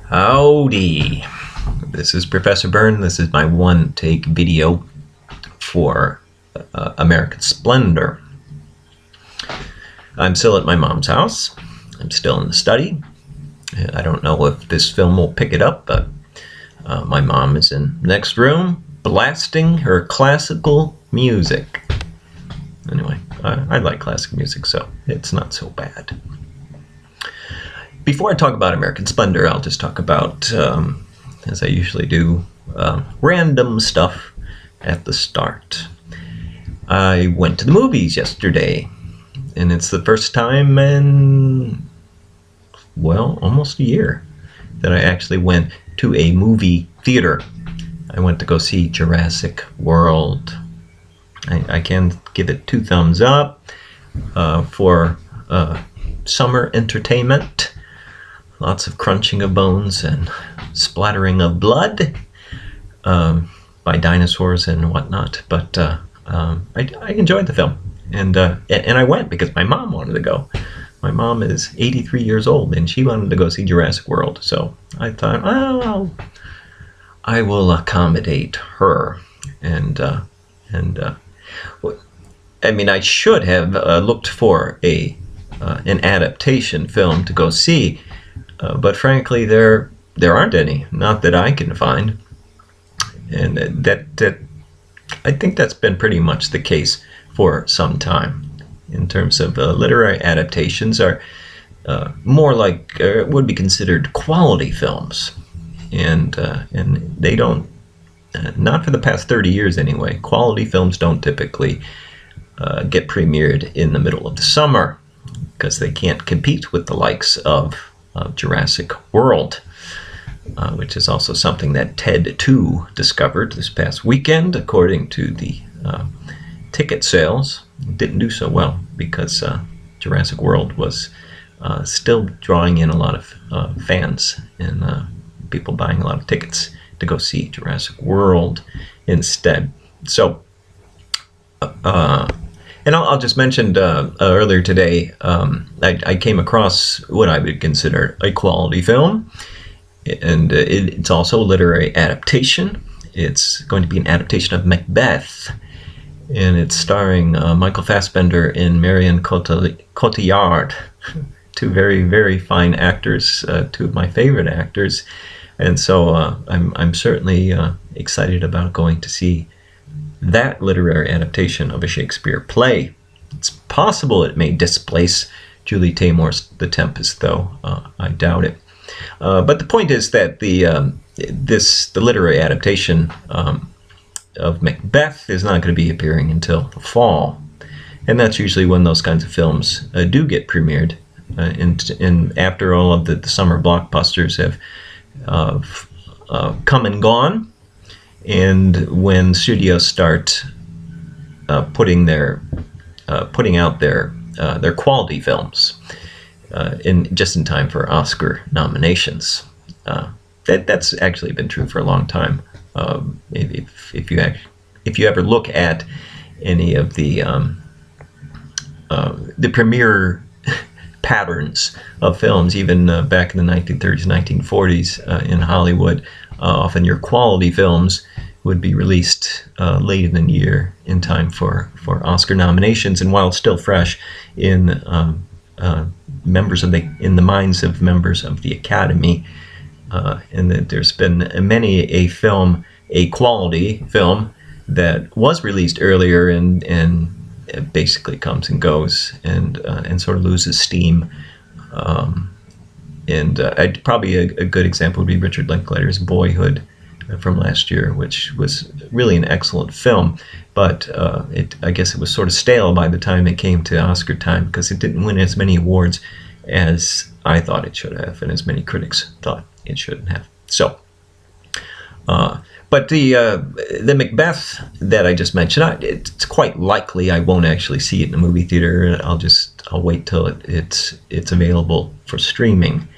Howdy, this is Professor Byrne. This is my one-take video for American Splendor. I'm still at my mom's house. I'm still in the study. I don't know if this film will pick it up, but my mom is in the next room blasting her classical music. Anyway, I like classical music, so it's not so bad. Before I talk about American Splendor, I'll just talk about, as I usually do, random stuff at the start. I went to the movies yesterday, and it's the first time in, well, almost a year that I actually went to a movie theater. I went to go see Jurassic World. I can give it 2 thumbs up for summer entertainment. Lots of crunching of bones and splattering of blood by dinosaurs and whatnot. But I enjoyed the film, and I went because my mom wanted to go. My mom is 83 years old, and she wanted to go see Jurassic World. So I thought, oh, I will accommodate her. And I mean, I should have looked for an adaptation film to go see. But frankly, there aren't any, not that I can find, and that I think that's been pretty much the case for some time. In terms of literary adaptations, are more like would be considered quality films, and they don't, not for the past 30 years anyway. Quality films don't typically get premiered in the middle of the summer because they can't compete with the likes of Jurassic World, which is also something that TED 2 discovered this past weekend. According to the ticket sales, it didn't do so well because Jurassic World was still drawing in a lot of fans and people buying a lot of tickets to go see Jurassic World instead. So and I'll just mention earlier today, I came across what I would consider a quality film, and it's also a literary adaptation. It's going to be an adaptation of Macbeth, and it's starring Michael Fassbender and Marion Cotillard, 2 very, very fine actors, 2 of my favorite actors, and so I'm certainly excited about going to see that literary adaptation of a Shakespeare play. It's possible it may displace Julie Taymor's The Tempest, though I doubt it. But the point is that the literary adaptation of Macbeth is not going to be appearing until the fall, and that's usually when those kinds of films do get premiered. And after all of the summer blockbusters have come and gone, and when studios start putting out their quality films just in time for Oscar nominations, that's actually been true for a long time. If you ever look at any of the premiere patterns of films, even back in the 1930s, 1940s in Hollywood, often your quality films would be released late in the year in time for Oscar nominations, and while it's still fresh in the minds of members of the Academy, and that there's been many a quality film that was released earlier and it basically comes and goes and sort of loses steam. Probably a good example would be Richard Linklater's Boyhood from last year, which was really an excellent film, but I guess it was sort of stale by the time it came to Oscar time because it didn't win as many awards as I thought it should have, and as many critics thought it shouldn't have. So, but the Macbeth that I just mentioned, it's quite likely I won't actually see it in a movie theater. I'll wait till it's available for streaming.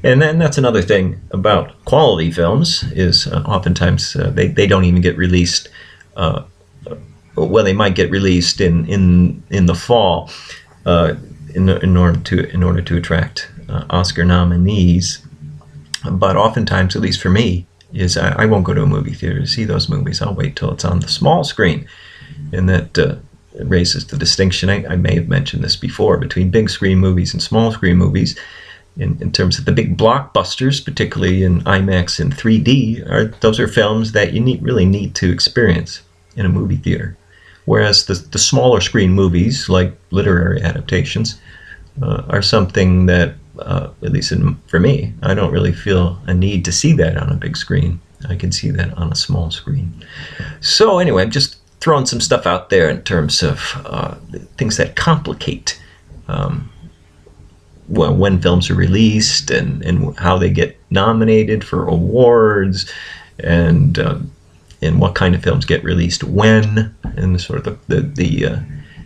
And then that's another thing about quality films is oftentimes they don't even get released. Well, they might get released in the fall in order to attract Oscar nominees. But oftentimes, at least for me, is I won't go to a movie theater to see those movies. I'll wait till it's on the small screen. And that raises the distinction, I may have mentioned this before, between big screen movies and small screen movies. In terms of the big blockbusters, particularly in IMAX and 3D, those are films that you really need to experience in a movie theater. Whereas the smaller screen movies, like literary adaptations, are something that, at least for me, I don't really feel a need to see that on a big screen. I can see that on a small screen. So anyway, I'm just throwing some stuff out there in terms of things that complicate when films are released and how they get nominated for awards, and what kind of films get released when, and sort of the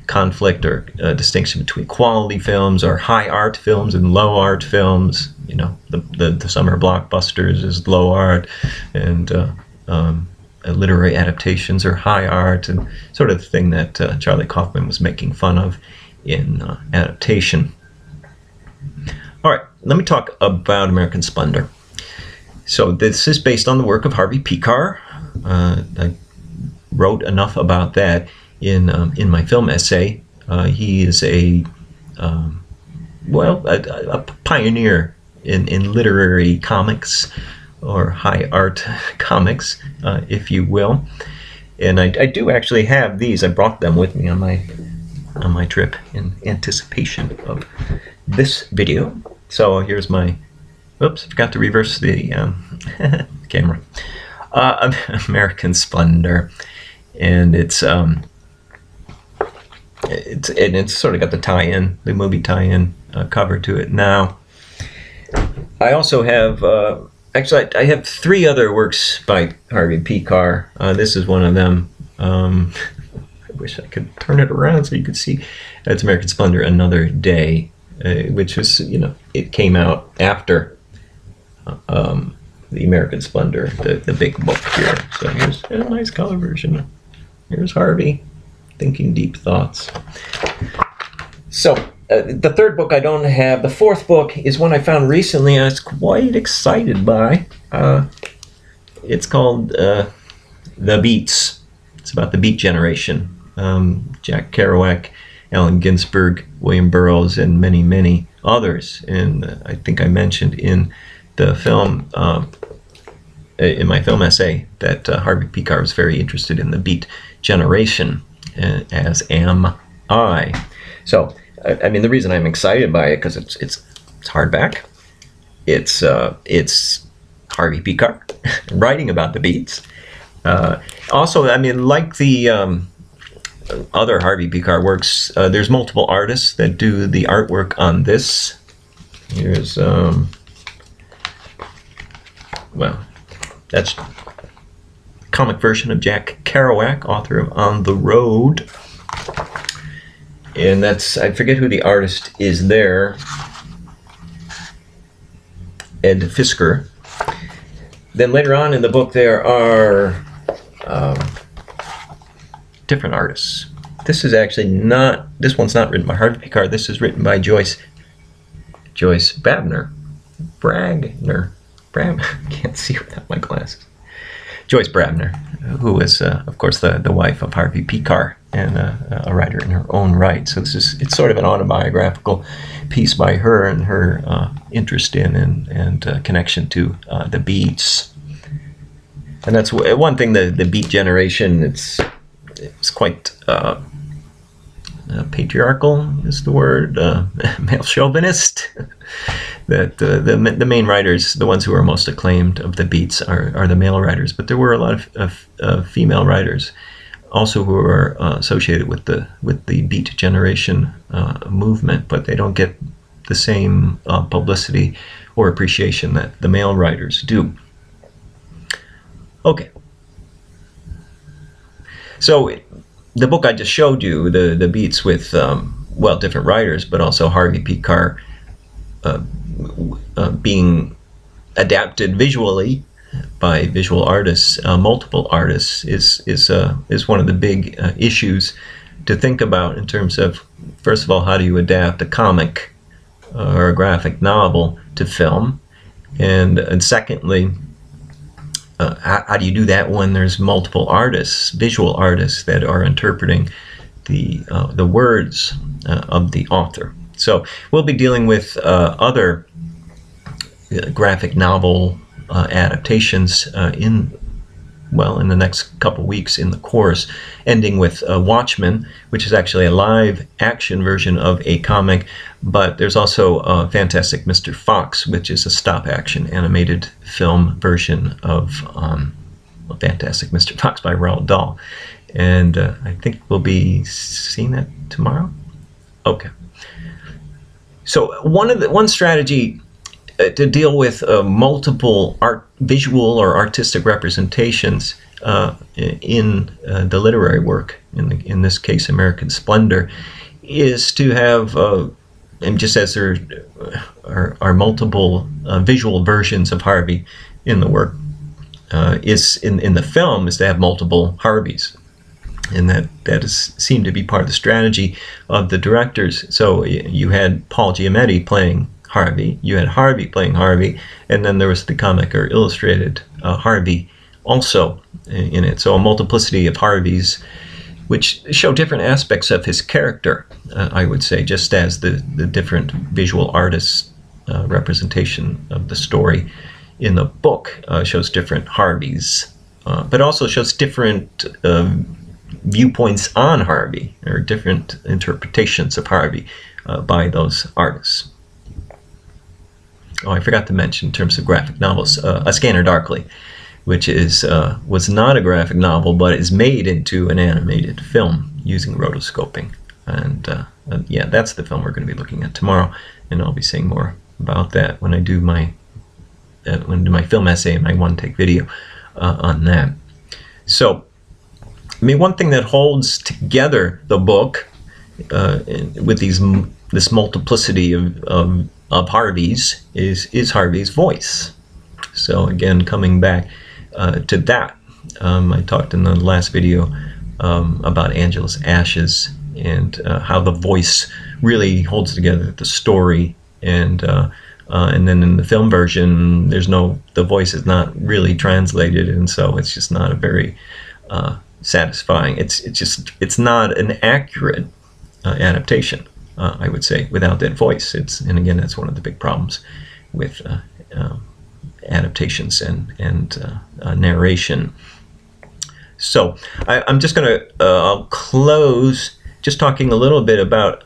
conflict or distinction between quality films or high art films and low art films. You know, the summer blockbusters is low art, and literary adaptations are high art, and sort of the thing that Charlie Kaufman was making fun of in Adaptation. All right, let me talk about American Splendor. So this is based on the work of Harvey Pekar. I wrote enough about that in my film essay. He is a pioneer in literary comics, or high art comics, if you will. And I do actually have these. I brought them with me on my trip in anticipation of this video. So here's my, oops, forgot to reverse the camera. American Splendor, and it's sort of got the tie-in, the movie tie-in cover to it. Now, I also have actually I have 3 other works by Harvey Pekar. This is one of them. I wish I could turn it around so you could see. It's American Splendor, Another Day, which was, it came out after the American Splendor, the big book here. So here's a nice color version. Here's Harvey, thinking deep thoughts. So the third book I don't have. The fourth book is one I found recently, and I was quite excited by. It's called The Beats. It's about the Beat Generation. Jack Kerouac, Allen Ginsberg, William Burroughs, and many, many others. And I think I mentioned in the film, in my film essay, that Harvey Pekar was very interested in the Beat Generation, as am I. So, I mean, the reason I'm excited by it, because it's hardback. It's Harvey Pekar writing about the Beats. Also, I mean, like the other Harvey Pekar works, there's multiple artists that do the artwork on this. Here's, well, that's the comic version of Jack Kerouac, author of On the Road. And that's, I forget who the artist is there. Ed Fisker. Then later on in the book there are different artists. This is actually not, this one's not written by Harvey Pekar. This is written by Joyce Brabner. I can't see without my glasses. Joyce Brabner, who is, of course, the wife of Harvey Pekar, and a writer in her own right. So it's sort of an autobiographical piece by her, and her interest in and connection to the Beats. And that's one thing, the Beat Generation, it's quite patriarchal is the word, male chauvinist. That the main writers, the ones who are most acclaimed of the Beats, are the male writers, but there were a lot of female writers also who are associated with the Beat Generation movement, but they don't get the same publicity or appreciation that the male writers do. Okay. So the book I just showed you, the Beats, with different writers, but also Harvey Pekar being adapted visually by visual artists, multiple artists, is one of the big issues to think about in terms of, first of all, how do you adapt a comic or a graphic novel to film, And secondly, how do you do that when there's multiple artists, visual artists, that are interpreting the words of the author? So we'll be dealing with other graphic novel adaptations in the next couple weeks in the course, ending with Watchmen, which is actually a live action version of a comic, but there's also Fantastic Mr. Fox, which is a stop action animated film version of Fantastic Mr. Fox by Roald Dahl. And I think we'll be seeing that tomorrow. Okay. So one strategy to deal with multiple visual or artistic representations in the literary work, in this case American Splendor, is to have, and just as there are multiple visual versions of Harvey in the work, is in the film, is to have multiple Harveys. And that seemed to be part of the strategy of the directors. So you had Paul Giamatti playing Harvey, you had Harvey playing Harvey, and then there was the comic or illustrated Harvey also in it. So a multiplicity of Harveys, which show different aspects of his character, I would say, just as the different visual artists' representation of the story in the book shows different Harveys, but also shows different viewpoints on Harvey, or different interpretations of Harvey by those artists. Oh, I forgot to mention in terms of graphic novels, A Scanner Darkly, which was not a graphic novel, but is made into an animated film using rotoscoping. And yeah, that's the film we're going to be looking at tomorrow, and I'll be saying more about that when I do my film essay and my one-take video on that. So, I mean, one thing that holds together the book with this multiplicity of Harveys is Harvey's voice. So again, coming back to that, I talked in the last video about Angela's Ashes and how the voice really holds together the story, and then in the film version, the voice is not really translated, and so it's just not a very satisfying. It's not an accurate adaptation, I would say, without that voice. And again, that's one of the big problems with adaptations and narration. So I'm just going to I'll close just talking a little bit about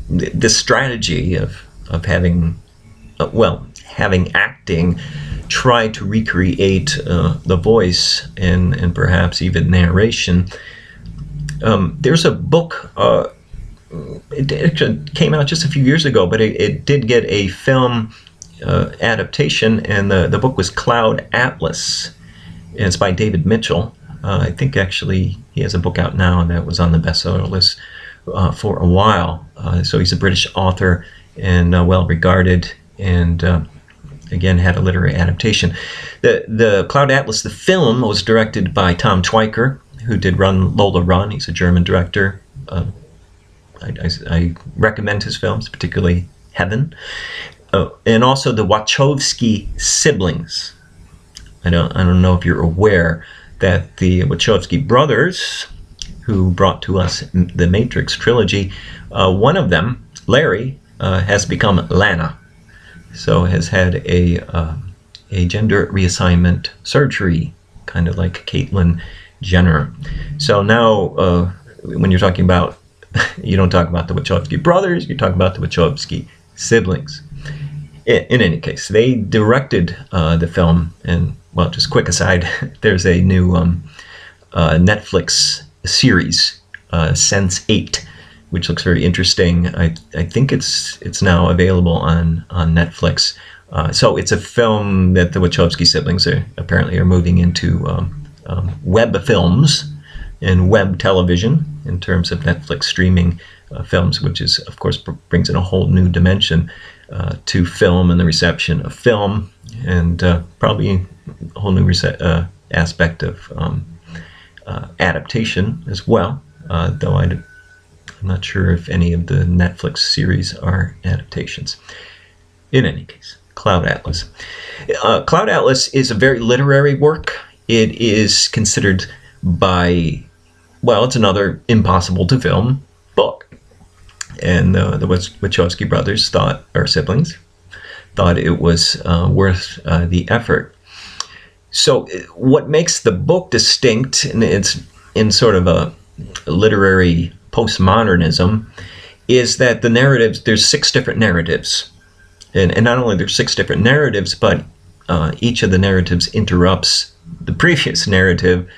this strategy of having having acting try to recreate the voice and perhaps even narration. There's a book, it came out just a few years ago, but it did get a film adaptation, and the book was Cloud Atlas. And it's by David Mitchell. I think actually he has a book out now, and that was on the bestseller list for a while. So he's a British author and well regarded, and again had a literary adaptation. The Cloud Atlas, the film, was directed by Tom Twyker, who did Run Lola Run. He's a German director. I recommend his films, particularly Heaven, and also the Wachowski siblings. I don't know if you're aware that the Wachowski brothers, who brought to us the Matrix trilogy, one of them, Larry, has become Lana. So has had a gender reassignment surgery, kind of like Caitlyn Jenner. So now, when you're talking about, you don't talk about the Wachowski brothers, you talk about the Wachowski siblings. In any case, they directed the film, and well, just quick aside, there's a new Netflix series, Sense8, which looks very interesting. I think it's now available on Netflix. So it's a film that the Wachowski siblings apparently are moving into web films and web television in terms of Netflix streaming films, which is, of course, brings in a whole new dimension to film and the reception of film, and probably a whole new aspect of adaptation as well, though I'm not sure if any of the Netflix series are adaptations. In any case, Cloud Atlas. Cloud Atlas is a very literary work. It is considered by, well, it's another impossible to film book. And the Wachowski brothers thought, or siblings, thought it was worth the effort. So what makes the book distinct, and it's in sort of a literary postmodernism, is that the narratives, there's 6 different narratives. And not only there's 6 different narratives, but each of the narratives interrupts the previous narrative.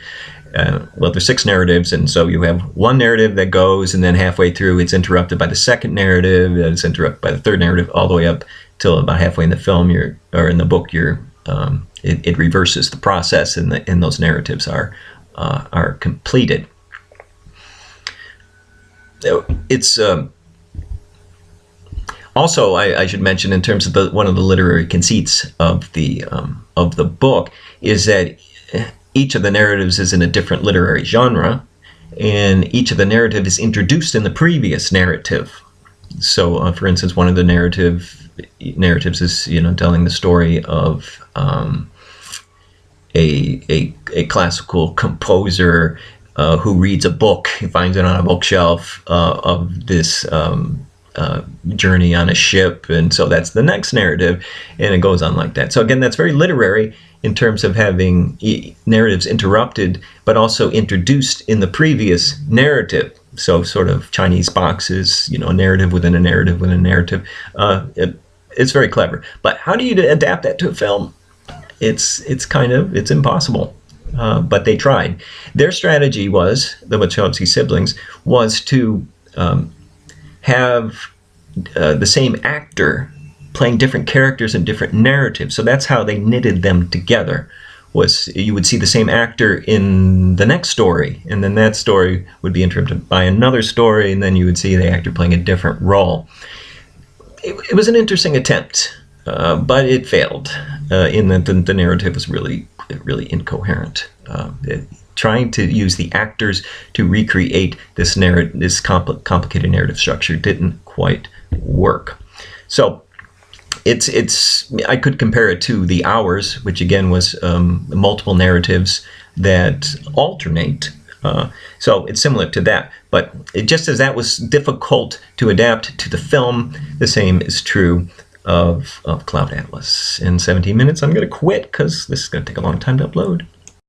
Well, there's 6 narratives, and so you have one narrative that goes, and then halfway through it's interrupted by the second narrative, and it's interrupted by the third narrative, all the way up till about halfway in the film, or in the book, it reverses the process, and those narratives are completed. It's also, I should mention, in terms of one of the literary conceits of the book, is that each of the narratives is in a different literary genre, and each of the narrative is introduced in the previous narrative. So, for instance, one of the narratives is, telling the story of a classical composer who reads a book, he finds it on a bookshelf of this journey on a ship, and so that's the next narrative, and it goes on like that. So again, that's very literary in terms of having narratives interrupted, but also introduced in the previous narrative. So sort of Chinese boxes, a narrative within a narrative within a narrative. It's very clever. But how do you adapt that to a film? It's impossible. But they tried. Their strategy was, the Wachowski siblings, was to have the same actor playing different characters in different narratives. So that's how they knitted them together. Was you would see the same actor in the next story, and then that story would be interrupted by another story, and then you would see the actor playing a different role. It was an interesting attempt, but it failed in that the narrative was really incoherent. Trying to use the actors to recreate this complicated narrative structure didn't quite work. So I could compare it to The Hours, which again was multiple narratives that alternate. So it's similar to that, but just as that was difficult to adapt to the film, the same is true of Cloud Atlas. In 17 minutes, I'm going to quit because this is going to take a long time to upload.